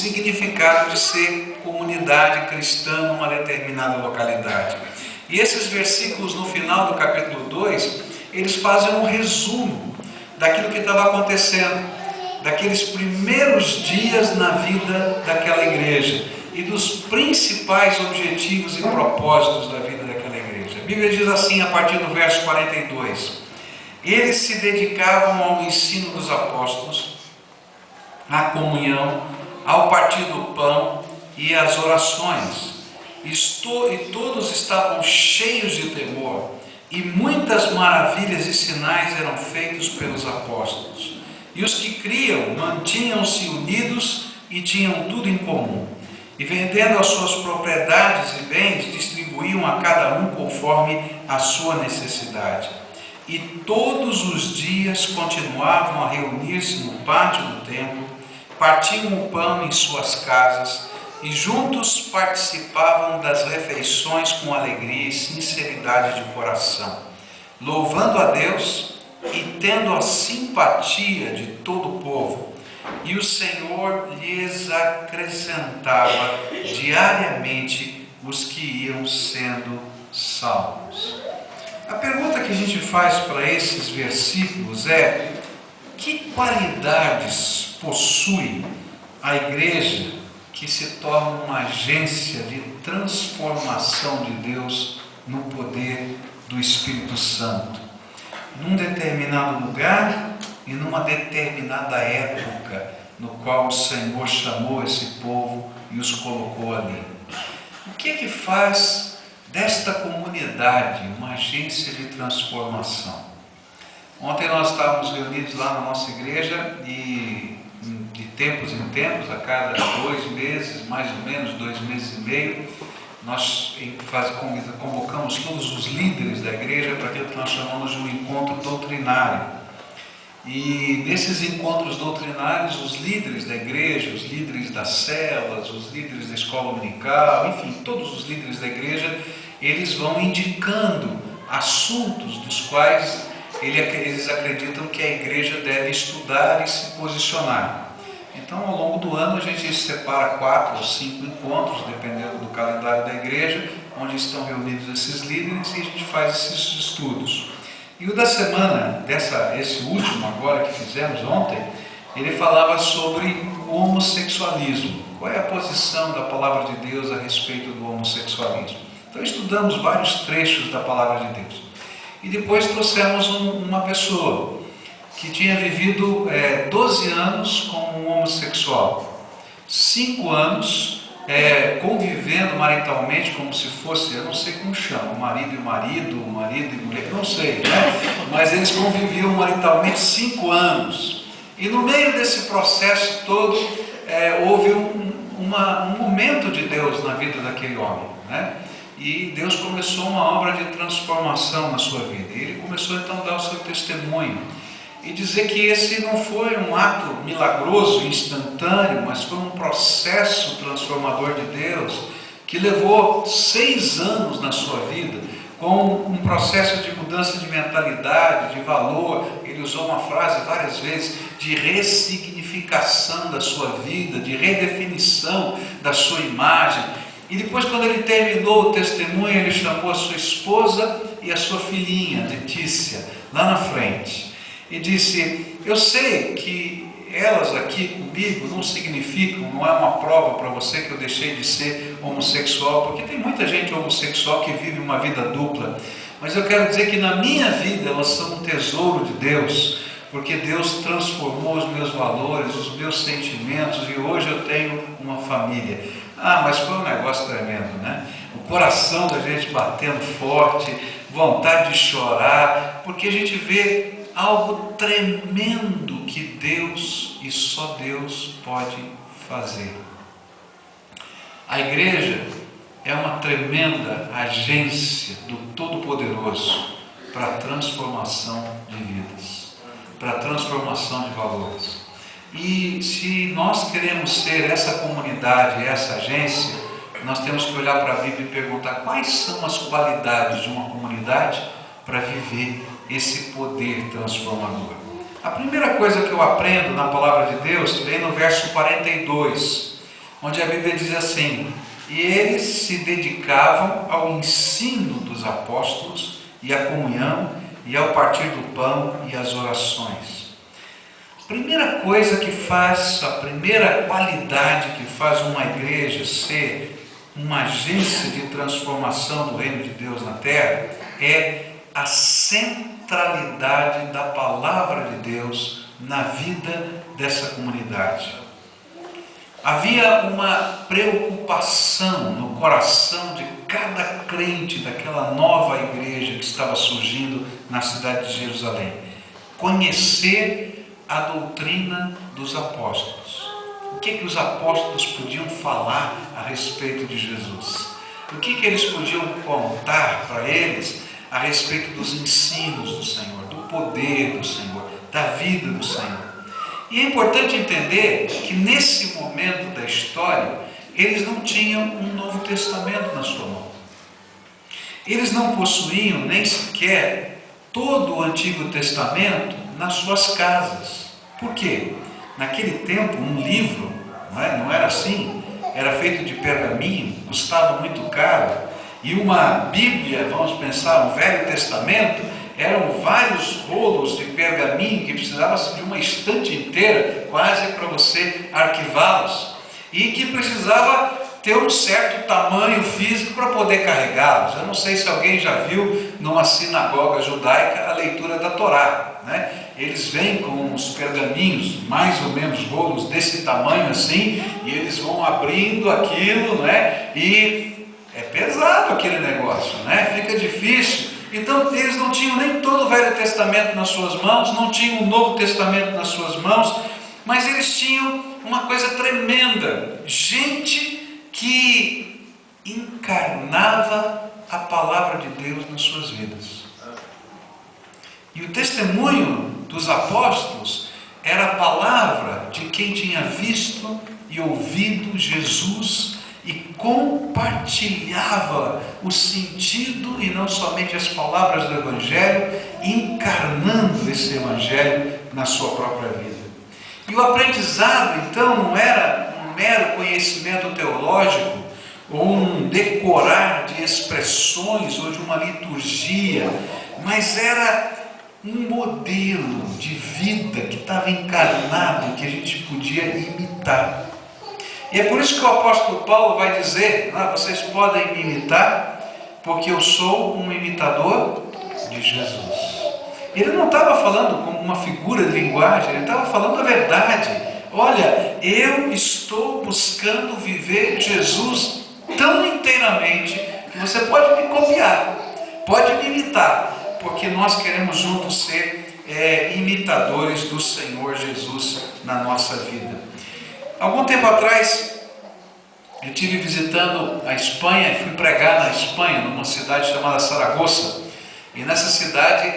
significado de ser comunidade cristã numa determinada localidade. E esses versículos no final do capítulo 2, eles fazem um resumo daquilo que estava acontecendo, daqueles primeiros dias na vida daquela igreja e dos principais objetivos e propósitos da vida daquela igreja. A Bíblia diz assim, a partir do verso 42: eles se dedicavam ao ensino dos apóstolos, à comunhão, ao partir do pão e às orações. E todos estavam cheios de temor, e muitas maravilhas e sinais eram feitos pelos apóstolos. E os que criam mantinham-se unidos e tinham tudo em comum. E vendendo as suas propriedades e bens, distribuíam a cada um conforme a sua necessidade. E todos os dias continuavam a reunir-se no pátio do templo, partiam o pão em suas casas e juntos participavam das refeições com alegria e sinceridade de coração, louvando a Deus e tendo a simpatia de todo o povo. E o Senhor lhes acrescentava diariamente os que iam sendo salvos. A pergunta que a gente faz para esses versículos é: que qualidades possui a igreja que se torna uma agência de transformação de Deus no poder do Espírito Santo, num determinado lugar e numa determinada época no qual o Senhor chamou esse povo e os colocou ali? O que faz desta comunidade uma agência de transformação? Ontem nós estávamos reunidos lá na nossa igreja e de tempos em tempos, a cada 2 meses, mais ou menos 2 meses e meio, nós convocamos todos os líderes da igreja para aquilo que nós chamamos de um encontro doutrinário. E nesses encontros doutrinários, os líderes da igreja, os líderes das células, os líderes da escola dominical, enfim, todos os líderes da igreja, eles vão indicando assuntos dos quais eles acreditam que a igreja deve estudar e se posicionar. Então, ao longo do ano, a gente separa 4 ou 5 encontros, dependendo do calendário da igreja, onde estão reunidos esses líderes, e a gente faz esses estudos. E o da semana, esse último agora que fizemos ontem, ele falava sobre o homossexualismo. Qual é a posição da palavra de Deus a respeito do homossexualismo? Então, estudamos vários trechos da palavra de Deus. E depois trouxemos uma pessoa que tinha vivido 12 anos como um homossexual, 5 anos convivendo maritalmente como se fosse, eu não sei como chama, marido e mulher, não sei, né? Mas eles conviviam maritalmente 5 anos. E no meio desse processo todo, houve um momento de Deus na vida daquele homem, né? E Deus começou uma obra de transformação na sua vida. E ele começou então a dar o seu testemunho e dizer que esse não foi um ato milagroso, instantâneo, mas foi um processo transformador de Deus que levou 6 anos na sua vida, com um processo de mudança de mentalidade, de valor. Ele usou uma frase várias vezes, de ressignificação da sua vida, de redefinição da sua imagem. E depois, quando ele terminou o testemunho, ele chamou a sua esposa e a sua filhinha, Letícia, lá na frente. E disse: eu sei que elas aqui comigo não significam, não é uma prova para você que eu deixei de ser homossexual, porque tem muita gente homossexual que vive uma vida dupla. Mas eu quero dizer que na minha vida elas são um tesouro de Deus, porque Deus transformou os meus valores, os meus sentimentos, e hoje eu tenho uma família. Mas foi um negócio tremendo, né? O coração da gente batendo forte, vontade de chorar, porque a gente vê algo tremendo que Deus e só Deus pode fazer. A igreja é uma tremenda agência do Todo-Poderoso para a transformação de vidas, para a transformação de valores. E se nós queremos ser essa comunidade, essa agência, nós temos que olhar para a Bíblia e perguntar quais são as qualidades de uma comunidade para viver esse poder transformador. A primeira coisa que eu aprendo na palavra de Deus vem no verso 42, onde a Bíblia diz assim: e eles se dedicavam ao ensino dos apóstolos e à comunhão e ao partir do pão e às orações. A primeira coisa que faz, a primeira qualidade que faz uma igreja ser uma agência de transformação do reino de Deus na terra é a centralidade da palavra de Deus na vida dessa comunidade. Havia uma preocupação no coração de cada crente daquela nova igreja que estava surgindo na cidade de Jerusalém: conhecer a doutrina dos apóstolos. O que os apóstolos podiam falar a respeito de Jesus? O que eles podiam contar para eles a respeito dos ensinos do Senhor, do poder do Senhor, da vida do Senhor? E é importante entender que nesse momento da história, eles não tinham um Novo Testamento na sua mão. Eles não possuíam nem sequer todo o Antigo Testamento nas suas casas. Por quê? Naquele tempo, um livro, não era assim, era feito de pergaminho, custava muito caro, e uma Bíblia, vamos pensar, um Velho Testamento, eram vários rolos de pergaminho que precisava de uma estante inteira, quase para você arquivá-los, e que precisava ter um certo tamanho físico para poder carregá-los. Eu não sei se alguém já viu numa sinagoga judaica a leitura da Torá, né? Eles vêm com uns pergaminhos, mais ou menos rolos desse tamanho assim, e eles vão abrindo aquilo, né? E é pesado aquele negócio, né? Fica difícil. Então eles não tinham nem todo o Velho Testamento nas suas mãos, não tinham o Novo Testamento nas suas mãos, mas eles tinham uma coisa tremenda: gente que encarnava a palavra de Deus nas suas vidas. E o testemunho dos apóstolos era a palavra de quem tinha visto e ouvido Jesus e compartilhava o sentido e não somente as palavras do Evangelho, encarnando esse Evangelho na sua própria vida. E o aprendizado, então, não era um mero conhecimento teológico ou um decorar de expressões ou de uma liturgia, mas era um modelo de vida que estava encarnado e que a gente podia imitar. E é por isso que o apóstolo Paulo vai dizer: vocês podem me imitar, porque eu sou um imitador de Jesus. Ele não estava falando como uma figura de linguagem, ele estava falando a verdade. Olha, eu estou buscando viver Jesus tão inteiramente que você pode me copiar, pode me imitar, porque nós queremos juntos ser imitadores do Senhor Jesus na nossa vida. Algum tempo atrás, eu estive visitando a Espanha e fui pregar na Espanha, numa cidade chamada Saragoça. E nessa cidade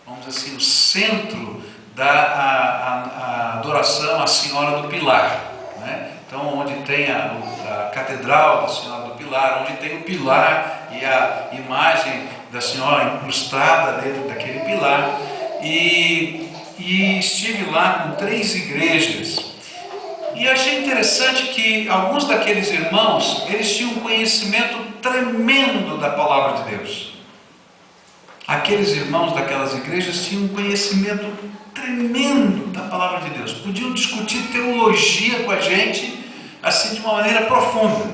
vamos dizer assim, o centro da adoração à Senhora do Pilar, né? Então, onde tem a Catedral da Senhora do Pilar, onde tem o pilar e a imagem da Senhora incrustada dentro daquele pilar. E estive lá com 3 igrejas. E achei interessante que alguns daqueles irmãos, eles tinham um conhecimento tremendo da palavra de Deus. Aqueles irmãos daquelas igrejas tinham um conhecimento tremendo da palavra de Deus. Podiam discutir teologia com a gente, assim, de uma maneira profunda.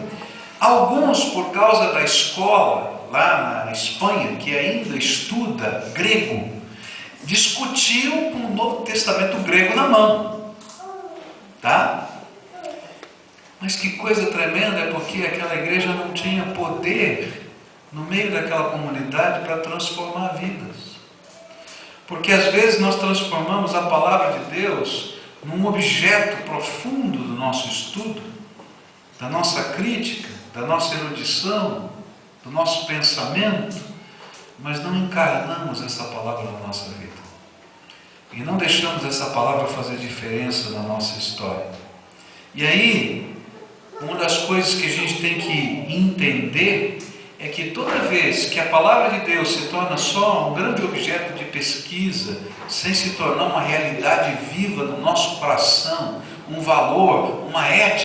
Alguns, por causa da escola lá na Espanha, que ainda estuda grego, discutiam com o Novo Testamento grego na mão. Tá? Mas que coisa tremenda, é porque aquela igreja não tinha poder no meio daquela comunidade para transformar vidas. Porque às vezes nós transformamos a palavra de Deus num objeto profundo do nosso estudo, da nossa crítica, da nossa erudição, do nosso pensamento, mas não encarnamos essa palavra na nossa vida. E não deixamos essa palavra fazer diferença na nossa história. E aí, uma das coisas que a gente tem que entender é que toda vez que a palavra de Deus se torna só um grande objeto de pesquisa, sem se tornar uma realidade viva no nosso coração, um valor, uma ética,